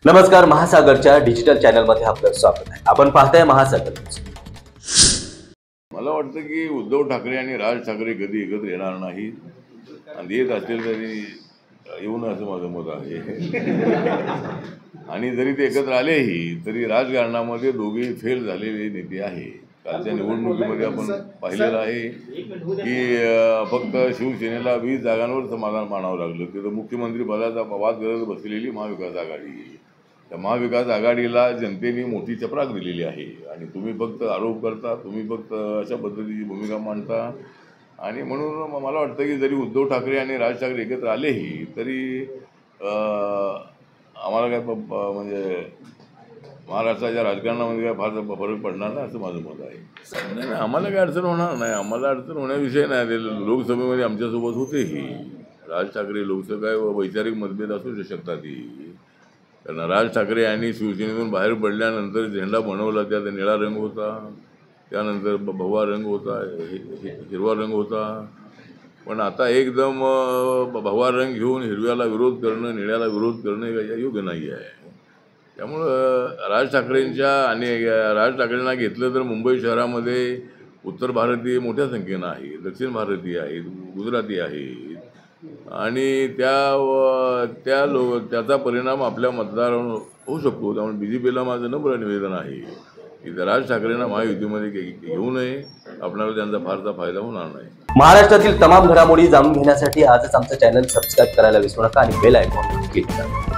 नमस्कार, महासागरच्या डिजिटल चॅनलमध्ये आपलं स्वागत आहे। आपण पाहताय महासागर। मला वाटतं की उद्धव ठाकरे आणि राज ठाकरे कधी एकत्र येणार नाही आणि येत असतील तरी येऊ नये असं माझं मत आहे। आणि जरी ते एकत्र आलेही तरी राजकारणामध्ये दोघे फेल झालेले नेते आहे। कालच्या निवडणुकीमध्ये आपण पाहिलेलं आहे की फक्त शिवसेनेला 20 जागांवर समाधान मानावं लागलं। तिथं मुख्यमंत्री पदाचा वाद करत बसलेली महाविकास आघाडी, त्या महाविकास आघाडीला जनतेने मोठी चपराक दिलेली आहे आणि तुम्ही फक्त आरोप करता, तुम्ही फक्त अशा पद्धतीची भूमिका मांडता। आणि म्हणून मला वाटतं की जरी उद्धव ठाकरे आणि राज ठाकरे एकत्र आलेही तरी आम्हाला काय म्हणजे महाराष्ट्राच्या राजकारणामध्ये काय फार फरक पडणार नाही असं माझं मत आहे। नाही, आम्हाला काय अडचण होणार नाही, आम्हाला अडचण होण्याविषयी नाही। ते लोकसभेमध्ये आमच्यासोबत होतेही राज ठाकरे। लोकसभा वैचारिक मतभेद असू शकतातही, कारण राज ठाकरे यांनी शिवसेनेतून बाहेर पडल्यानंतर झेंडा बनवला, त्यात निळा रंग होता, त्यानंतर भगवा रंग होता, हिरवा रंग होता। पण आता एकदम भगवा रंग घेऊन हिरव्याला विरोध करणं, निळ्याला विरोध करणं हे योग्य नाही आहे। त्यामुळं राज ठाकरेंना घेतलं तर मुंबई शहरामध्ये उत्तर भारतीय मोठ्या संख्येनं आहे, दक्षिण भारतीय आहेत, गुजराती आहेत आणि त्याचा परिणाम आपल्या मतदारांवर होऊ शकतो। त्यामुळे BJPला माझं नम्र निवेदन आहे की राज ठाकरेंना महायुतीमध्ये घेऊ नये, आपल्याला त्यांचा फारसा फायदा होणार नाही। महाराष्ट्रातील तमाम घडामोडी जाणून घेण्यासाठी आजच आमचं चॅनल सबस्क्राइब करायला विसरू नका आणि बेल आयकॉन क्लिक करा।